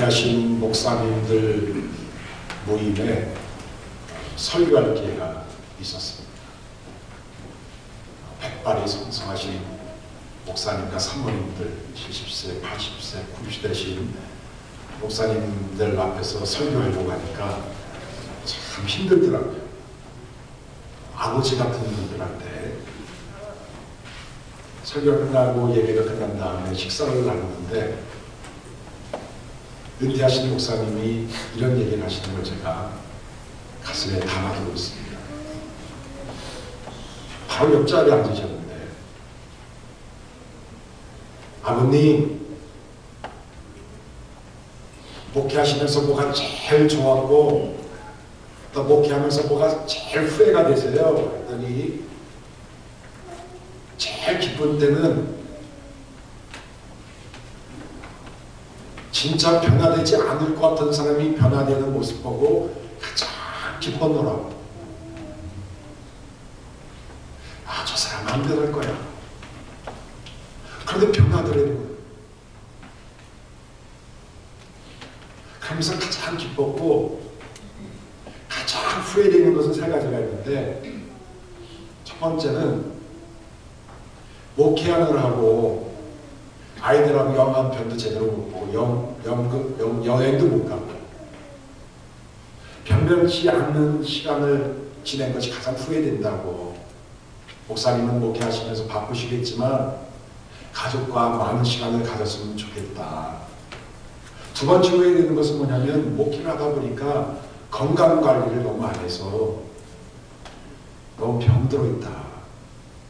은퇴하신 목사님들 모임에 설교할 기회가 있었습니다. 백발이 성성하신 목사님과 사모님들 70세, 80세, 90세 되신 목사님들 앞에서 설교하려고 하니까 참 힘들더라고요. 아버지 같은 분들한테 설교가 끝나고 예배가 끝난 다음에 식사를 나누는데 은퇴하신 목사님이 이런 얘기를 하시는 걸 제가 가슴에 담아두고 있습니다. 바로 옆자리에 앉으셨는데, 아버님, 목회하시면서 뭐가 제일 좋았고 또 목회하면서 뭐가 제일 후회가 되세요? 그랬더니 제일 기쁜 때는 진짜 변화되지 않을 것 같은 사람이 변화되는 모습 보고 가장 기뻤노라고. 아, 저 사람 안 변할 거야. 그런데 변화되는 거예요. 그러면서 가장 기뻤고 가장 후회되는 것은 세 가지가 있는데, 첫 번째는 목회하느라고 아이들하고 영화 한 편도 제대로 못 보고 여행도 못 가고 변변치 않는 시간을 지낸 것이 가장 후회된다고. 목사님은 목회하시면서 바쁘시겠지만 가족과 많은 시간을 가졌으면 좋겠다. 두 번째 후회되는 것은 뭐냐면, 목회를 하다 보니까 건강관리를 너무 안 해서 너무 병들어 있다.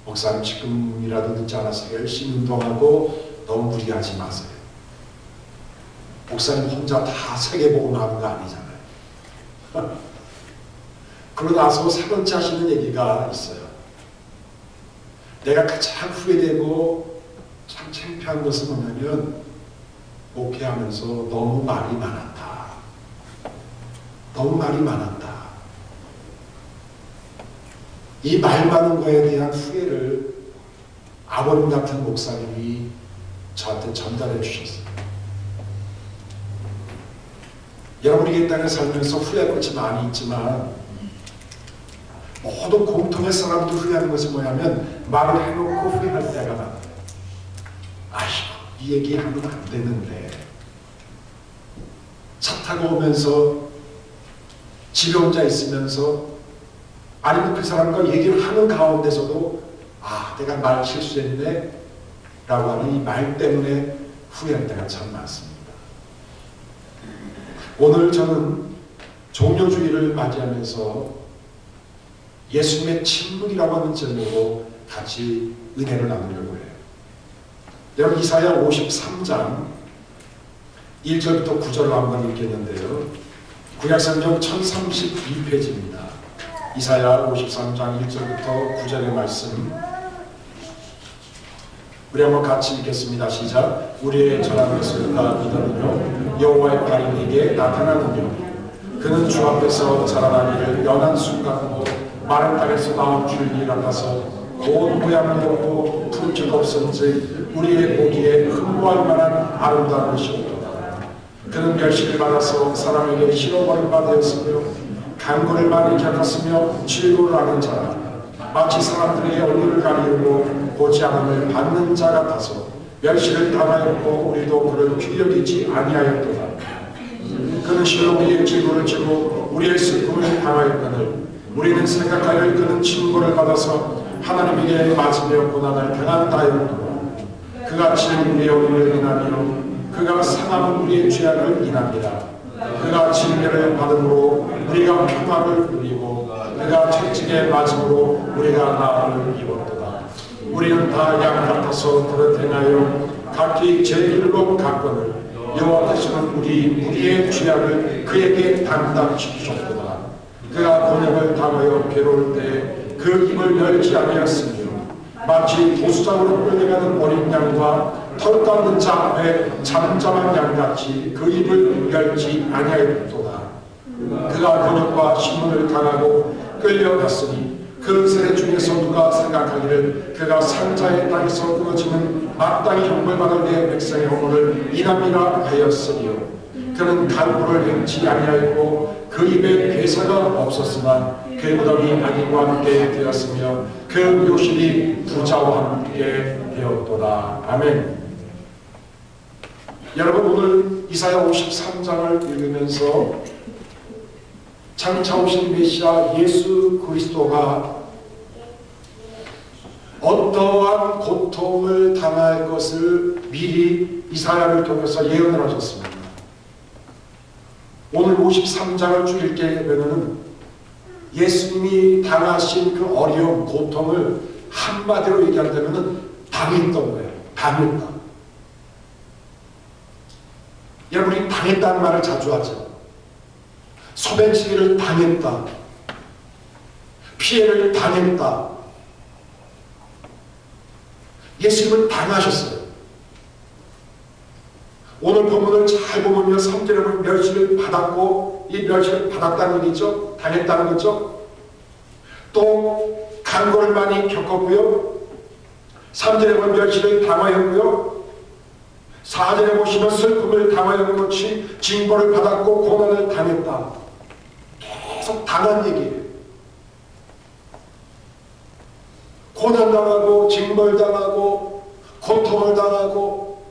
목사님 지금이라도 늦지 않았으니까 열심히 운동하고 너무 무리하지 마세요. 목사님 혼자 다 세계복음 하는 거 아니잖아요. 그러고 나서 세 번째 하시는 얘기가 있어요. 내가 가장 후회되고 참 창피한 것은 뭐냐면, 목회하면서 너무 말이 많았다. 너무 말이 많았다. 이 말 많은 거에 대한 후회를 아버님 같은 목사님이 저한테 전달해 주셨어요. 여러분이 이 땅에 살면서 후회할 것이 많이 있지만 모든 공통의 사람도 후회하는 것이 뭐냐면, 말을 해놓고 후회할 때가 많아요. 아이고, 이 얘기 하면 안 되는데. 차 타고 오면서 집에 혼자 있으면서 아니면 그 사람과 얘기를 하는 가운데서도 아, 내가 말 실수했네 라고 하는 이 말 때문에 후회할 때가 참 많습니다. 오늘 저는 종료주의를 맞이하면서 예수님의 친분이라고 하는 제목으로 같이 은혜를 나누려고 해요. 여러분, 이사야 53장 1절부터 9절을 한번 읽겠는데요. 구약성경 1032페이지입니다. 이사야 53장 1절부터 9절의 말씀, 우리 한번 같이 읽겠습니다. 시작. 우리의 전한 것을 누가 믿었느냐? 여호와의 발이 네게 나타나느냐? 그는 주 앞에서 자라나기를 연한 순간으로 마른 땅에서 나온 줄기 같아서 곧 모양도 없고 품질도 없은지 우리의 보기에 흠모할 만한 아름다운 것이었도다. 그는 멸시를 받아서 사람에게 실어버림바 되었으며 강군을 많이 겪었으며 질고를 하는 자라. 마치 사람들의 얼굴을 가리우고 보지 않음을 받는 자 같아서 멸시를 당하였고 우리도 그를 귀여기지 아니하였도다. 그는 실로 우리의 질고를 지고 우리의 슬픔을 당하였거늘 우리는 생각하여 그는 징벌을 받아서 하나님에게 맞으며 고난을 당한다였도다. 그가 진 우리의 얼굴을 인하며 그가 상함은 우리의 죄악을 인합니다. 그가 징계를 받음으로 우리가 평화를 누리고 그가 채찍에 맞음으로 우리가 나음을 입었도다. 우리는 다 양 같아서 그릇 행하여 각기 제 길로 갔거늘 여호와께서는 우리의 죄악을 그에게 담당시키셨도다. 그가 곤욕을 당하여 괴로울 때 그 입을 열지 아니하였으며 마치 도수장으로 끌려가는 어린 양과 털 깎는 자 앞에 잠잠한 양같이 그 입을 열지 아니하였도다. 그가 곤욕과 신문을 당하고 끌려갔으니 그 세대 중에서 누가 생각하기를 그가 산자의 땅에서 끊어지는 마땅히 형벌받을 내 백성의 허물을 인함이라 하였으리요. 그는 간구를 행치 아니하였고 그 입에 괴사가 없었으나 그 무덤이 아기와 함께 되었으며 그 묘실이 부자와 함께 되었도다. 아멘. 여러분, 오늘 이사야 53장을 읽으면서 장차 오신 메시아 예수 그리스도가 어떠한 고통을 당할 것을 미리 이사야를 통해서 예언을 하셨습니다. 오늘 53장을 쭉 읽게 되면 예수님이 당하신 그 어려움, 고통을 한마디로 얘기한다면 당했던 거예요. 당했다. 여러분이 당했다는 말을 자주 하죠. 소매치기를 당했다. 피해를 당했다. 예수님은 당하셨어요. 오늘 본문을 잘 보면 3절에 보면 멸시를 받았고, 이 멸시를 받았다는 얘기죠. 당했다는 거죠. 또 간고를 많이 겪었고요. 3절에 보면 멸시를 당하였고요. 4절에 보시면 슬픔을 당하였고 징벌을 받았고 고난을 당했다. 계속 당한 얘기예요. 고난당하고 징벌당하고 고통을 당하고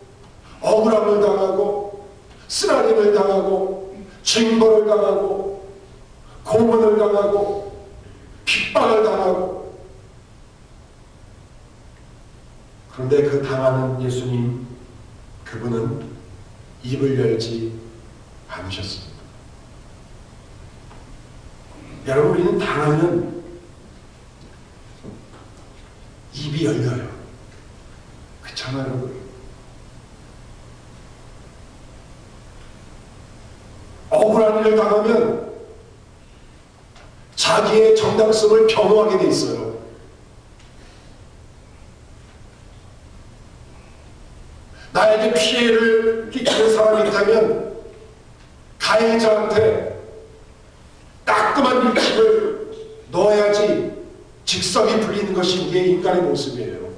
억울함을 당하고 쓰라림을 당하고 징벌을 당하고 고문을 당하고 핍박을 당하고. 그런데 그 당하는 예수님, 그분은 입을 열지 않으셨습니다. 여러분, 우리는 당하면 입이 열려요. 그렇잖아요, 여러분. 억울한 일을 당하면 자기의 정당성을 변호하게 돼 있어요. 나에게 피해를 끼치는 사람이 있다면 가해자한테 따끔한 일식을 넣어야지 직성이 풀리는 것이 이게 인간의 모습이에요.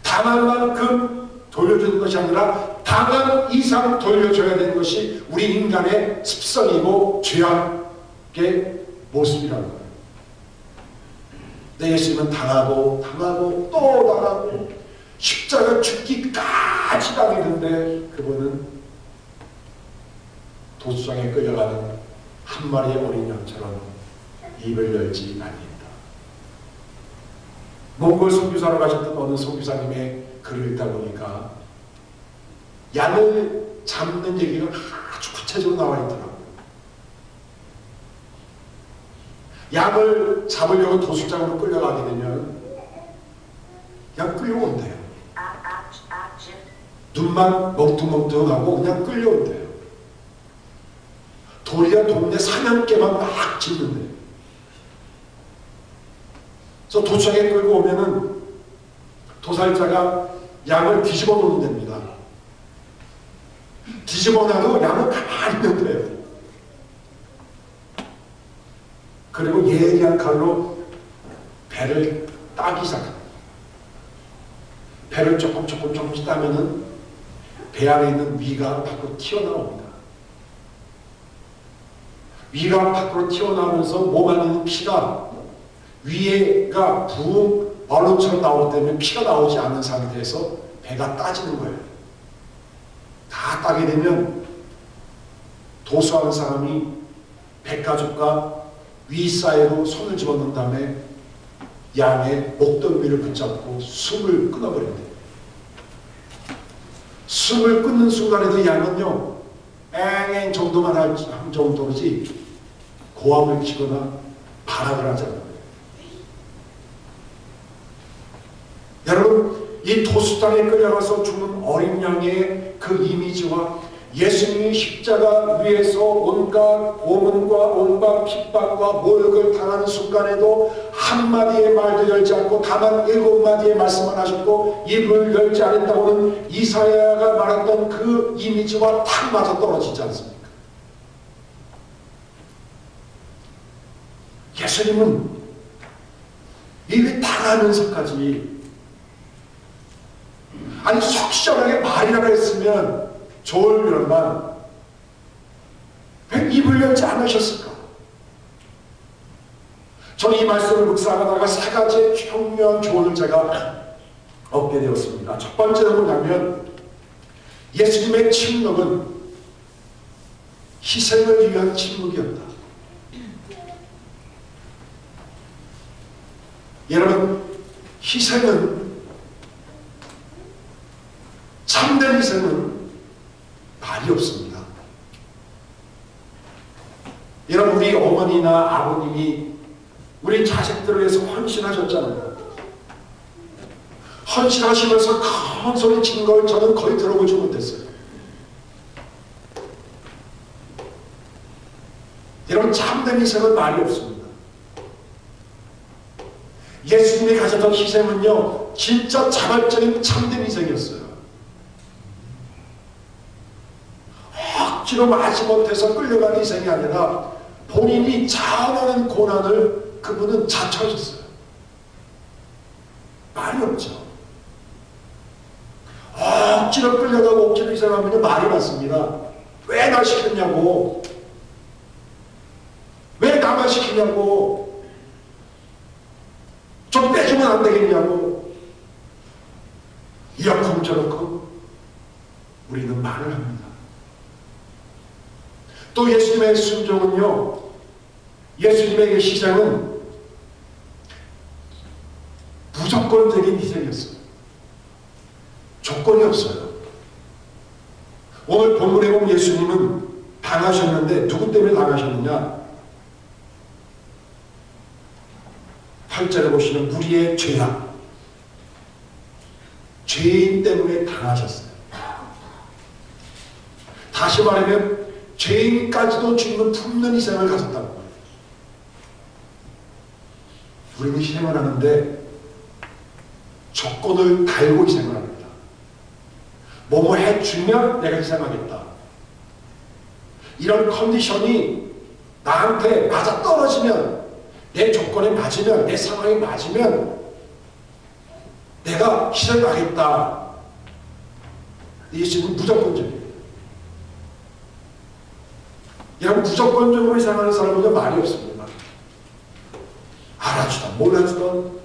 당한 만큼 돌려주는 것이 아니라 당한 이상 돌려줘야 되는 것이 우리 인간의 습성이고 죄악의 모습이라는 거예요. 내 예수님은 당하고 당하고 또 당하고 십자가 죽기까지 당했는데 그분은 도수장에 끌려가는 한 마리의 어린 양처럼 입을 열지 아니했다. 몽골 선교사로 가셨던 어느 선교사님의 글을 읽다 보니까 양을 잡는 얘기가 아주 구체적으로 나와 있더라고요. 양을 잡으려고 도수장으로 끌려가게 되면 그냥 끌려온대요. 눈만 멍뚱멍뚱하고 그냥 끌려온대요. 도리어 동네 사냥개만 막 짖는데요. 그래서 도청에 끌고 오면은 도살자가 양을 뒤집어 놓는 됩니다. 뒤집어 놔도 양은 가만히 있는 거예요. 그리고 예리한 칼로 배를 따기 시작합니다. 배를 조금씩 따면은 배 안에 있는 위가 밖으로 튀어나옵니다. 위가 밖으로 튀어나오면서 몸 안에 있는 피가 위에가 부은 얼음처럼 나오기 때문에 피가 나오지 않는 상태에서 배가 따지는 거예요. 다 따게 되면 도수하는 사람이 배가죽과 위 사이로 손을 집어넣은 다음에 양의 목덜미를 붙잡고 숨을 끊어버린대요. 숨을 끊는 순간에도 양은요, 앵앵 정도만 할 정도지 고함을 치거나 발악을 하지 않아요. 여러분, 이 도수장에 끌려가서 죽는 어린 양의 그 이미지와 예수님이 십자가 위에서 온갖 고문과 온갖 핍박과 모욕을 당하는 순간에도 한마디의 말도 열지 않고 다만 7마디의 말씀만 하셨고 입을 열지 않았다고는 이사야가 말했던 그 이미지와 탁 맞아 떨어지지 않습니까? 예수님은 이 당하면서까지, 아니 속 시원하게 말이라고 했으면 졸면만 왜 입을 열지 않으셨을까? 저는 이 말씀을 묵상하다가 세 가지의 현명한 조언을 제가 얻게 되었습니다. 첫 번째는 뭐냐면 예수님의 침묵은 희생을 위한 침묵이었다. 여러분, 희생은, 참된 희생은 말이 없습니다. 여러분, 우리 어머니나 아버님이 우리 자식들을 위해서 헌신하셨잖아요. 헌신하시면서 큰 소리 친 걸 저는 거의 들어보지 못했어요. 여러분, 참된 희생은 말이 없습니다. 예수님이 가졌던 희생은요, 진짜 자발적인 참된 희생이었어요. 억지로 마지못해서 끌려가는 희생이 아니라 본인이 자원하는 고난을 그분은 자처하셨어요. 말이 없죠. 억지로 끌려가고 억지로 희생하면 말이 많습니다. 왜 날 시켰냐고, 왜 나만 시키냐고, 좀 빼주면 안 되겠냐고, 이러쿵 저러쿵 우리는 말을 합니다. 또 예수님의 순종은요, 예수님의 희생은 무조건적인 희생이었어요. 조건이 없어요. 오늘 본문에 보면 예수님은 당하셨는데 누구 때문에 당하셨느냐? 8절에 보시면 우리의 죄악, 죄인 때문에 당하셨어요. 다시 말하면 죄인까지도 주님은 품는 희생을 가졌다는 거예요. 우리는 희생을 하는데 조건을 달고 희생을 합니다. 뭐뭐 해주면 내가 희생하겠다. 이런 컨디션이 나한테 맞아 떨어지면, 내 조건에 맞으면, 내 상황에 맞으면 내가 희생하겠다. 예수님은 무조건적이에요. 여러분, 무조건적으로 희생하는 사람은 말이 없습니다. 알아주던 몰라주던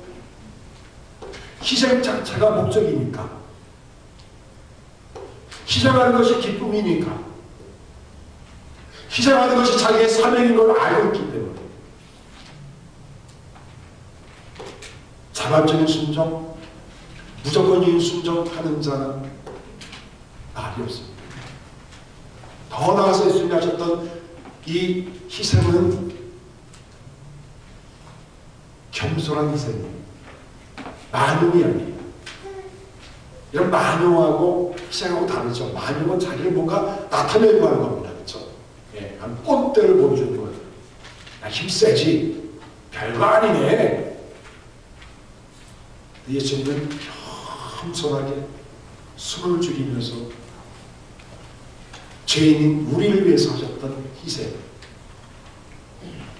희생 자체가 목적이니까, 희생하는 것이 기쁨이니까, 희생하는 것이 자기의 사명인 걸 알고 있기 때문에 자발적인 순종, 무조건적인 순종하는 자는 말이 없습니다. 더 나아가서 예수님이 하셨던 이 희생은 겸손한 희생이에요. 만용이 아니에요. 이런 만용하고 희생하고 다르죠. 만용은 자기를 뭔가 나타내려고 하는 겁니다. 그렇죠? 예, 한 꼰대를 보여주는 거예요. 나 힘세지. 별거 아니네. 예수님은 겸손하게 숨을 죽이면서 죄인인 우리를 위해서 하셨던 희생.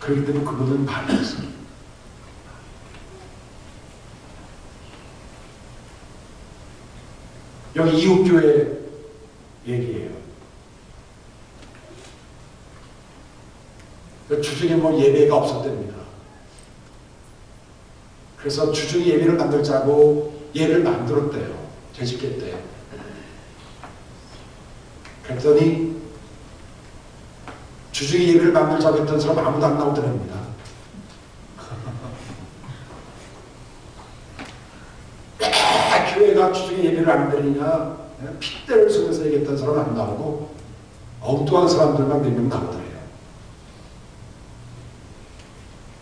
그렇기 때문에 그분은 말이 없습니다. 여기 이웃교회 얘기예요. 주중에 뭐 예배가 없었답니다. 그래서 주중에 예배를 만들자고 예배를 만들었대요. 재직했대요. 그랬더니 주중에 예배를 만들자고 했던 사람 아무도 안 나오더랍니다. 교회가 주중에 예배를 안 드리냐, 핏대를 속여서 얘기했던 사람 안 나오고 엉뚱한 사람들만 몇 명 나오더래요.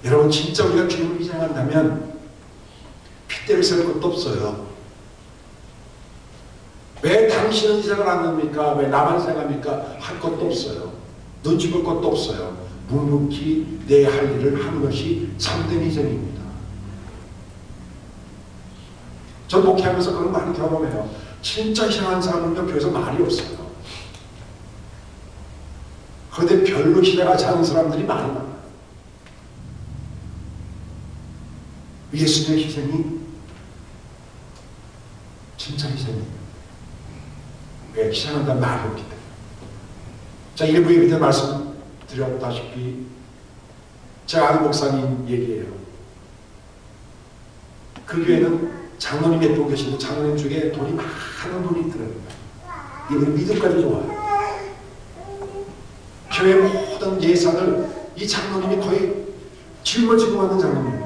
여러분, 진짜 우리가 주님을 희생한다면 핏대를 세울 것도 없어요. 왜 당신은 희생을 안 합니까? 왜 나만 희생합니까? 할 것도 없어요. 눈치 볼 것도 없어요. 묵묵히 내 할 일을 하는 것이 참된 희생입니다. 전 목회하면서 그런 많이 경험해요. 진짜 희생하는 사람은요, 교회에서 말이 없어요. 그런데 별로 희생하지 않은 사람들이 많이 많아요. 예수님의 희생이 진짜 희생이에요. 왜 희생한다는 말이 없기 때문에. 자, 일부 예배 때 말씀드렸다시피 제가 아는 목사님 얘기예요. 그 교회는 장로님 몇 분 계시는데 장로님 중에 돈이 많은 분이 있더라고요. 이분이 믿음까지 좋아요. 교회 모든 예산을 이 장로님이 거의 짊어지고 하는 장로님.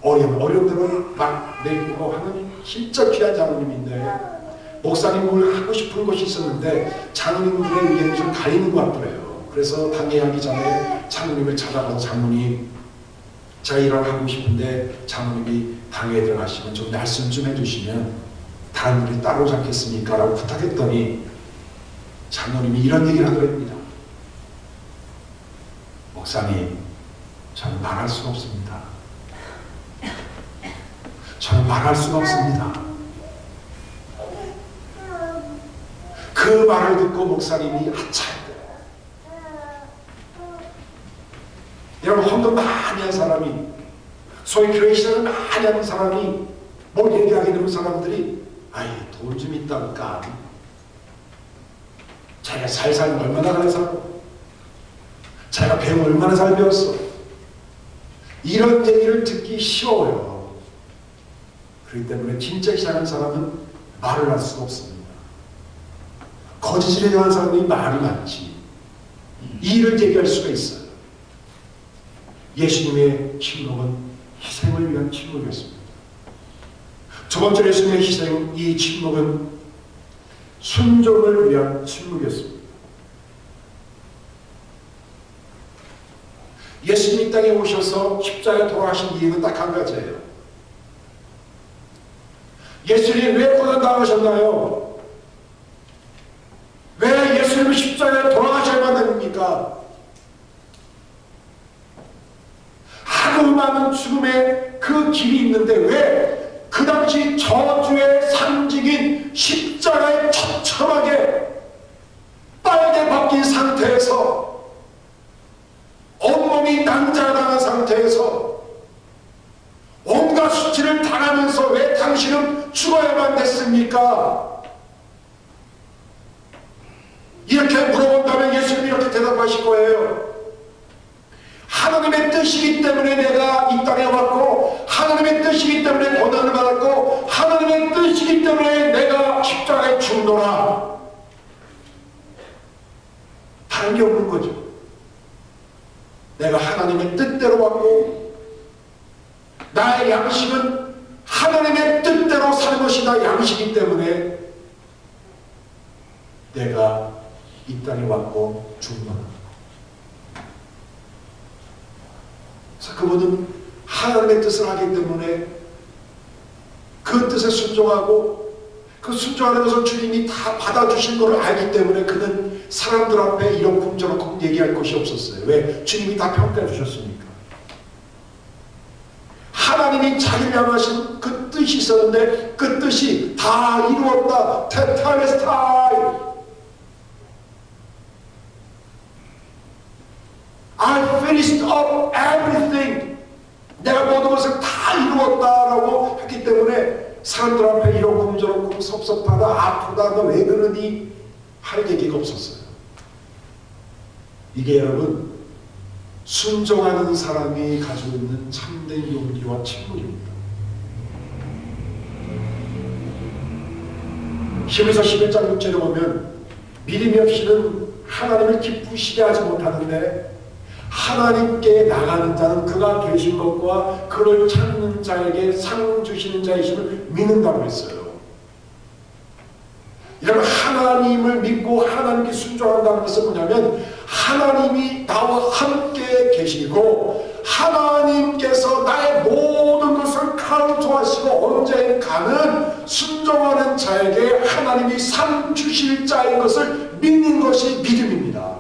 어려운 데는 막 내고 하는 진짜 귀한 장로님인데 목사님 뭘 하고 싶은 것이 있었는데 장로님들의 의견이 좀 갈리는 것 같더래요. 그래서 당회하기 전에 장로님을 찾아가서 장로님, 제가 일을 하고 싶은데 장로님이 당회에 들어가시면 좀 말씀 좀 해주시면 다른 분이 따라오지 않겠습니까? 라고 부탁했더니 장로님이 이런 얘기를 하더랍니다. 목사님, 저는 말할 수가 없습니다. 저는 말할 수가 없습니다. 그 말을 듣고 목사님이 아차했대요. 여러분, 헌금 많이 한 사람이, 소위 교회 시설을 많이 하는 사람이 뭘 얘기하게 되는 사람들이 아이, 돈 좀 있다니까 자기가 살살 얼마나 잘 살고 자기가 배움 얼마나 잘 배웠어, 이런 얘기를 듣기 쉬워요. 그렇기 때문에 진짜 희생하는 사람은 말을 할 수가 없습니다. 거짓을 행하는 사람이 말이 많지 이의를 제기할 수가 있어요. 예수님의 침묵은 희생을 위한 침묵이었습니다. 두 번째 예수님의 희생, 이 침묵은 순종을 위한 침묵이었습니다. 예수님이 땅에 오셔서 십자가에 돌아가신 이유는 딱 한 가지예요. 예수님이 왜 고난당하셨나요? 왜 예수님이 십자가에 돌아가셔야만 됩니까? 하루 많은 죽음의 그 길이 있는데 왜 그 당시 저주의 상징인 십자가에 처참하게 빨개 벗긴 상태에서 온몸이 난자당한 상태에서 온갖 수치를 당하면서 왜 당신은 죽어야만 됐습니까? 이렇게 물어본다면 예수님이 이렇게 대답하실 거예요. 하나님의 뜻이기 때문에 내가 이 땅에 왔고, 하나님의 뜻이기 때문에 고난을 받았고, 하나님의 뜻이기 때문에 내가 십자가에 죽노라. 다른 게 없는 거죠. 내가 하나님의 뜻대로 왔고, 나의 양식은 하나님의 뜻대로 사는 것이 나 양식이기 때문에 내가 이 땅에 왔고 죽노라. 그분은 하나님의 뜻을 하기 때문에 그 뜻에 순종하고 그 순종하는 것을 주님이 다 받아주신 것을 알기 때문에 그는 사람들 앞에 이렇고 저렇고 얘기할 것이 없었어요. 왜? 주님이 다 평가해 주셨으니까. 하나님이 자기를 향하신 그 뜻이 있었는데 그 뜻이 다 이루었다. 테타레스타이. I finished up everything. 내가 모든 것을 다 이루었다라고 했기 때문에 사람들 앞에 이렇고 저렇고 섭섭하다, 아프다, 너 왜 그러니 할 얘기가 없었어요. 이게 여러분 순종하는 사람이 가지고 있는 참된 용기와 침묵입니다. 히브리서 11장 6절에 보면 믿음이 없이는 하나님을 기쁘시게 하지 못하는데 하나님께 나가는 자는 그가 계신 것과 그를 찾는 자에게 상 주시는 자이심을 믿는다고 했어요. 여러분, 하나님을 믿고 하나님께 순종한다는 것은 뭐냐면 하나님이 나와 함께 계시고 하나님께서 나의 모든 것을 카운트하시고 언젠가는 순종하는 자에게 하나님이 상 주실 자인 것을 믿는 것이 믿음입니다.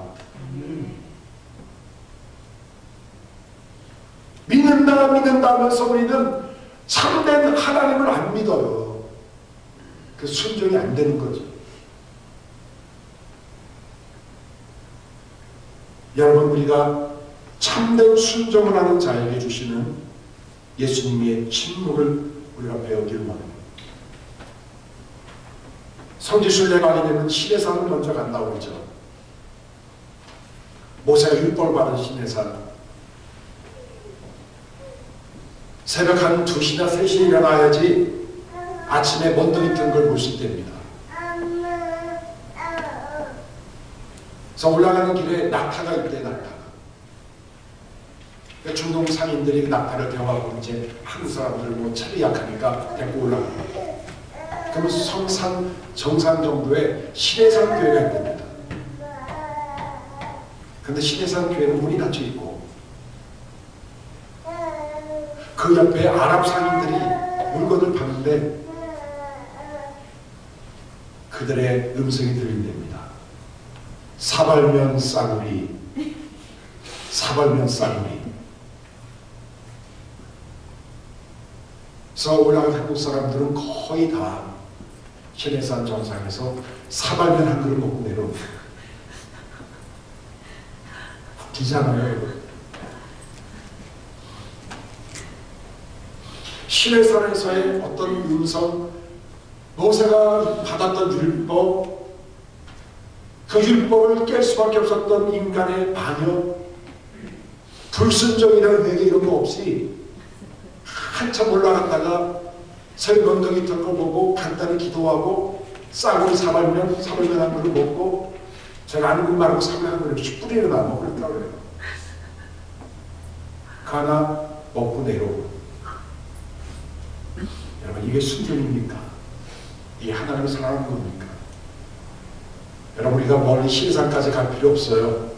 믿는다 하면서 우리는 참된 하나님을 안 믿어요. 그 순종이 안 되는 거죠. 여러분, 우리가 참된 순종을 하는 자에게 주시는 예수님의 침묵을 우리가 배우기를 바랍니다. 성지순례 가게 되면 시내산을 먼저 간다고 그러죠. 모세가 율법을 받은 시내산. 새벽 한 2시나 3시에 일어나야지 아침에 먼동이 뜬 걸 볼 수 있답니다. 그래서 올라가는 길에 낙타가 있대, 낙타가. 그러니까 중동 상인들이 낙타를 대화하고 이제 한국 사람들 뭐 체력이 약하니까 데리고 올라갑니다. 그러면 성산 정상 정도에 시내산 교회가 있답니다. 근데 시내산 교회는 문이 닫혀 있고 그 옆에 아랍 상인들이 물건을 파는데 그들의 음성이 들린답니다. 사발면 싸구리, 사발면 싸구리. 그래서 올라간 한국 사람들은 거의 다 시내산 정상에서 사발면 한 그릇 먹고 내려옵니다. 웃기잖아요. 시내산에서의 어떤 음성, 모세가 받았던 율법, 그 율법을 깰 수밖에 없었던 인간의 반역, 불순종이라는 회개 이런 거 없이 한참 올라갔다가 설명동이 털고 보고 간단히 기도하고 싸구리 사발면 한 그릇 먹고 제가 아는 말하고 사발 한 그릇 뿌리는 안 먹고 그랬다고 그래요. 그 하나 먹고 내려오고. 여러분 이게 순종입니까? 이게 하나님을 사랑하는 겁니까? 여러분 우리가 멀리 시내산까지 갈 필요 없어요.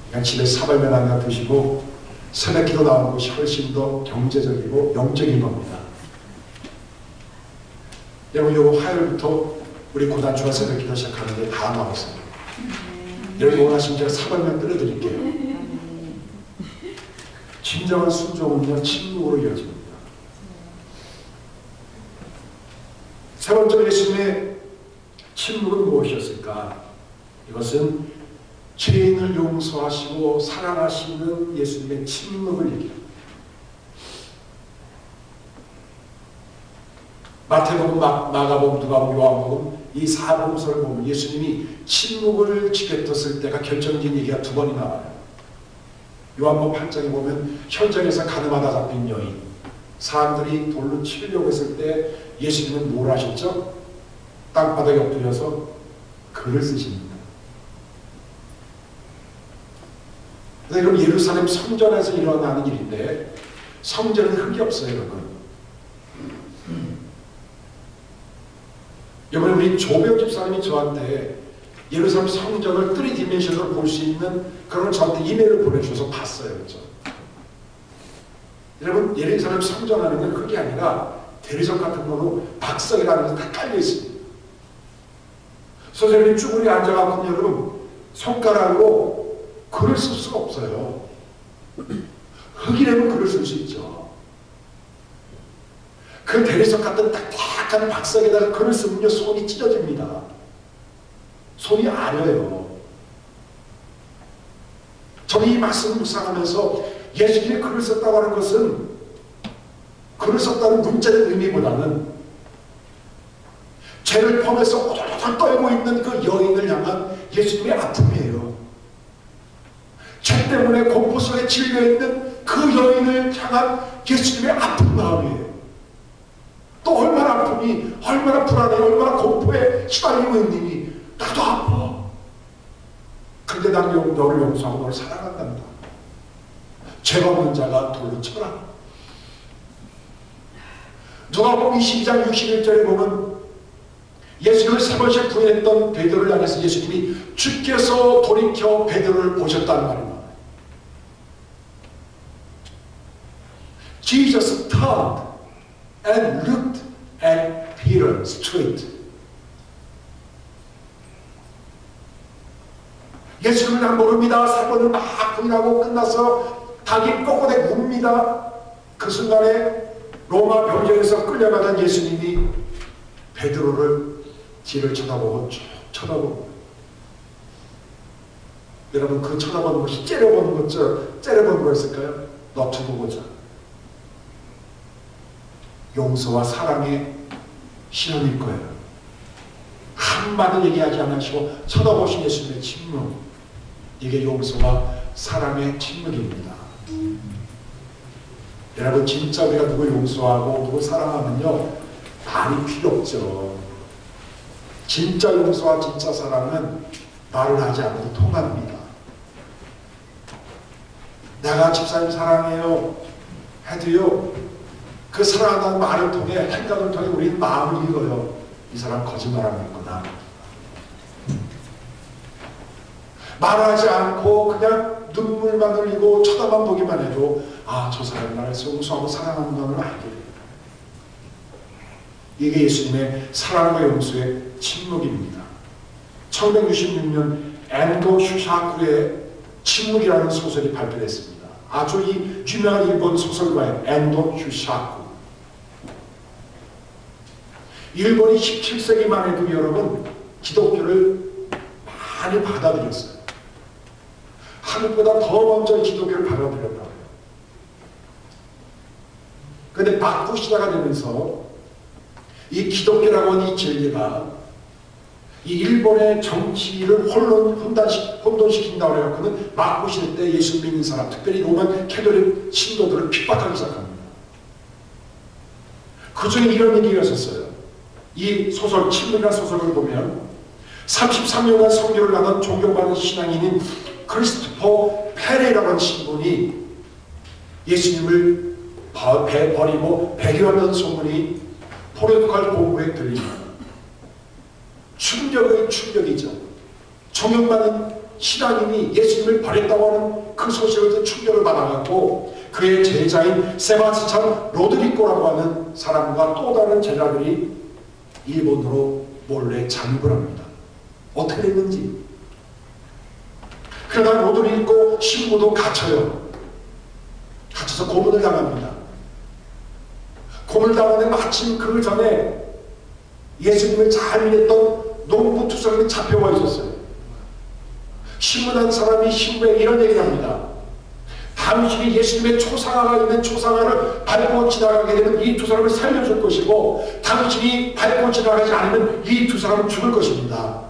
그냥 집에 사발면 하나 드시고 새벽기도 나오는 것이 훨씬 더 경제적이고 영적인 겁니다. 여러분 이거 화요일부터 우리 고단주가 새벽기도 시작하는데 다 나왔어요. 여러분 원하시면 제가 사발면 끓여드릴게요. 진정한 순종은요 침묵으로 이어집니다. 세 번째 예수님의 침묵은 무엇이었을까? 이것은 죄인을 용서하시고 사랑하시는 예수님의 침묵을 얘기합니다. 마태복음, 마가복음, 누가복음, 요한복음 이 사복음서를 보면 예수님이 침묵을 지켰을 때가 결정적인 얘기가 2번이 나와요. 요한복음 8장에 보면 현장에서 가늠하다 잡힌 여인, 사람들이 돌로 치려고 했을 때 예수님은 뭘 하셨죠? 땅바닥에 엎드려서 글을 쓰십니다. 여러분 예루살렘 성전에서 일어나는 일인데 성전은 흙이 없어요. 여러분. 이번에 우리 조병 집사님이 저한테 예루살렘 성전을 3디멘션으로 볼 수 있는 그런 저한테 이메일을 보내주셔서 봤어요. 그렇죠? 여러분 예루살렘 성전 안에는 흙이 아니라 대리석 같은 거로 박석이라는 게 다 깔려 있습니다. 선생님이 쭈그리 앉아가면 여러분 손가락으로 글을 쓸 수가 없어요. 흙이라면 글을 쓸 수 있죠. 그 대리석 같은 딱딱한 박석에다가 글을 쓰면 손이 찢어집니다. 손이 아려요. 저는 이 말씀을 묵상하면서 예수님이 글을 썼다고 하는 것은 글을 썼다는 문자적 의미보다는 죄를 범해서 오돌오돌 떨고 있는 그 여인을 향한 예수님의 아픔이에요. 죄 때문에 공포 속에 질려있는 그 여인을 향한 예수님의 아픈 마음이에요. 또 얼마나 아픔이, 얼마나 불안해, 얼마나 공포에 시달리고 있느니 나도 아파. 근데 난 너를 용서하고 너를 사랑한단다. 죄가 없는 자가 돌로 쳐라. 누가복음 22장 61절에 보면 예수님을 3번씩 부인했던 베드로를 향해서 예수님이 주께서 돌이켜 베드로를 보셨다는 말입니다. Jesus turned and looked at Peter straight. 예수님을 난 모릅니다. 3번을 막 부인하고 끝나서 닭이 꼬꼬대 굽니다. 그 순간에 로마 병정에서 끌려가던 예수님이 베드로를 뒤를 쳐다보고 쭉 쳐다보고, 여러분 그 쳐다보는 것이 째려보는 거죠. 째려보는 거였을까요? 너 두고 보자. 용서와 사랑의 시험일 거예요. 한마디 얘기하지 않으시고 쳐다보신 예수님의 침묵, 이게 용서와 사랑의 침묵입니다. 여러분, 진짜 우리가 누굴 용서하고 누굴 사랑하면요, 말이 필요 없죠. 진짜 용서와 진짜 사랑은 말을 하지 않아도 통합니다. 내가 집사님 사랑해요 해도요, 그 사랑한다는 말을 통해, 행동을 통해 우리는 마음을 읽어요. 이 사람 거짓말하고 있구나. 말하지 않고 그냥 눈물만 흘리고 쳐다만 보기만 해도, 아, 저 사람이 나를 용서하고 사랑한다는 걸 알게 돼요. 이게 예수님의 사랑과 용서의 침묵입니다. 1966년 엔도 슈샤쿠의 침묵이라는 소설이 발표됐습니다. 아주 이 유명한 일본 소설가예요. 엔도 슈샤쿠. 일본이 17세기만 해도 여러분, 기독교를 많이 받아들였어요. 한국보다 더 먼저 기독교를 받아들였다고 해요. 그런데 막부 시대가 되면서 이 기독교라고 하는 이 진리가 이 일본의 정치를 혼돈시킨다고 해갖고는 막부 시대 때 예수 믿는 사람, 특별히 로만 캐톨릭 신도들을 핍박하기 시작합니다. 그 중에 이런 얘기가 있었어요. 이 소설, 침묵이라는 소설을 보면 33년간 선교를 하던 존경받는 신앙인인 크리스토퍼 페레라고 하는 신분이 예수님을 버리고 배교하는 소문이 포르투갈 본부에 들립니다. 충격의 충격이죠. 존경받는 신앙인이 예수님을 버렸다고 하는 그 소식을 듣고 충격을 받아갖고 그의 제자인 세바스찬 로드리고라고 하는 사람과 또 다른 제자들이 일본으로 몰래 잠입을 합니다. 어떻게 됐는지. 그러다 로드리고 신부도 갇혀요. 갇혀서 고문을 당합니다. 고문을 당하는데 마침 그 전에 예수님을 잘 믿었던 농부 두 사람이 잡혀와 있었어요. 신문한 사람이 신부에 이런 얘기를 합니다. 당신이 예수님의 초상화가 있는 초상화를 밟고 지나가게 되면 이 두 사람을 살려줄 것이고, 당신이 밟고 지나가지 않으면 이 두 사람은 죽을 것입니다.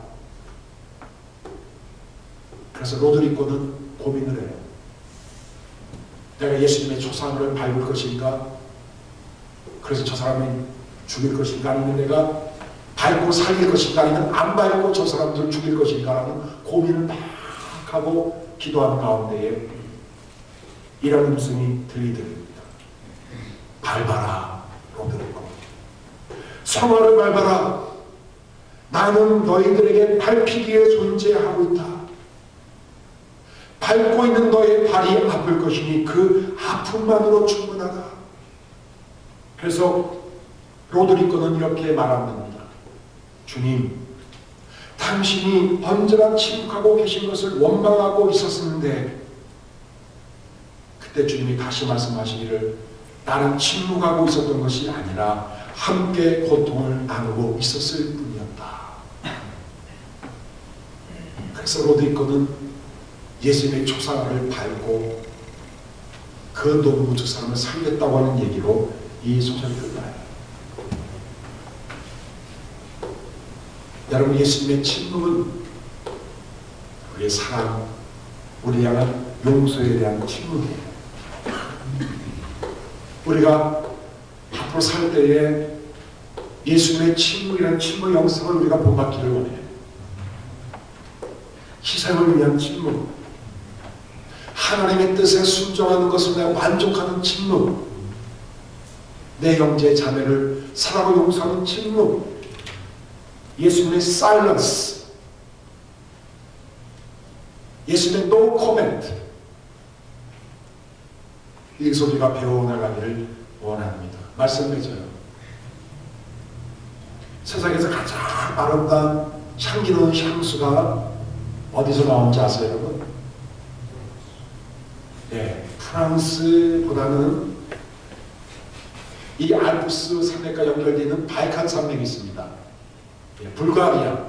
그래서 로드리고는 고민을 해요. 내가 예수님의 초상화를 밟을 것인가? 그래서 저 사람이 죽일 것인가? 아니면 내가 밟고 살릴 것인가? 아니면 안 밟고 저 사람들을 죽일 것인가? 라는 고민을 막 하고 기도하는 가운데에 이런 음성이 들리더랍니다. 밟아라, 로드리고. 성화를 밟아라. 나는 너희들에게 밟히기 위해 존재하고 있다. 밟고 있는 너의 발이 아플 것이니 그 아픔만으로 충분하다. 그래서 로드리고는 이렇게 말합니다. 주님, 당신이 언제나 침묵하고 계신 것을 원망하고 있었는데, 그때 주님이 다시 말씀하시기를, 나는 침묵하고 있었던 것이 아니라 함께 고통을 나누고 있었을 뿐이었다. 그래서 로드리고는 예수님의 초상화를 밟고 그 농부 두 사람을 살렸다고 하는 얘기로 이 소설이 끝나요. 여러분, 예수님의 침묵은 우리의 사랑, 우리 향한 용서에 대한 침묵이에요. 우리가 앞으로 살 때에 예수님의 침묵이라는 침묵 영성을 우리가 본받기를 원해요. 희생을 위한 침묵, 하나님의 뜻에 순종하는 것을 내가 만족하는 침묵, 내 형제 자매를 사랑하고 용서하는 침묵, 예수님의 silence, 예수님의 no comment, 여기서 우리가 배워나가기를 원합니다. 말씀 맺어요. 세상에서 가장 아름다운 향기로운 향수가 어디서 나온지 아세요, 여러분? 네, 프랑스보다는 이 알프스 산맥과 연결되어 있는 발칸 산맥이 있습니다. 네, 불가리아.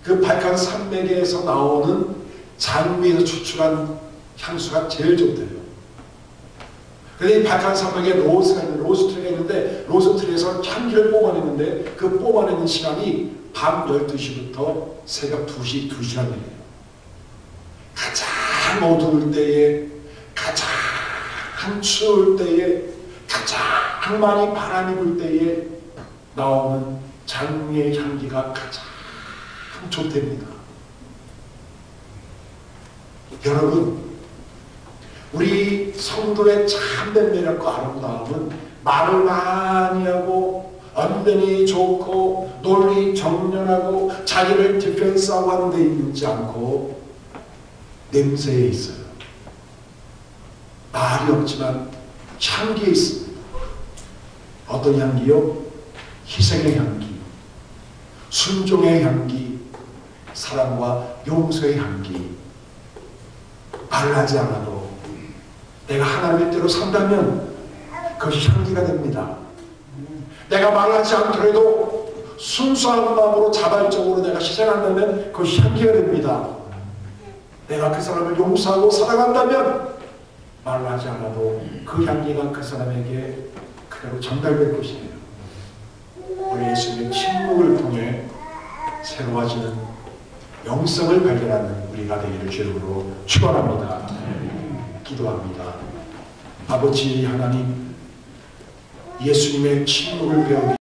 그 발칸 산맥에서 나오는 장미에서 추출한 향수가 제일 좋대요. 근데 이 박한사막에 로스트리가 있는데 로스트리에서 향기를 뽑아내는데 그 뽑아내는 시간이 밤 12시부터 새벽 2시 2시간이에요. 가장 어두울 때에, 가장 추울 때에, 가장 많이 바람이 불 때에 나오는 장미의 향기가 가장 좋답니다. 여러분, 우리 성도의 참된 매력과 아름다움은 말을 많이 하고 언변이 좋고 논리 정연하고 자기를 디펜스하고 하는 데 있지 않고 냄새에 있어요. 말이 없지만 향기에 있습니다. 어떤 향기요? 희생의 향기, 순종의 향기, 사랑과 용서의 향기. 말을 하지 않아도 내가 하나님의 대로 산다면 그것이 향기가 됩니다. 내가 말하지 않더라도 순수한 마음으로 자발적으로 내가 희생한다면 그것이 향기가 됩니다. 내가 그 사람을 용서하고 사랑한다면 말하지 않아도 그 향기가 그 사람에게 그대로 전달될 것이에요. 우리 예수님의 침묵을 통해 새로워지는 영성을 발견하는 우리가 되기를 주님으로 축원합니다. 기도합니다. 아버지 하나님, 예수님의 침묵을 배우기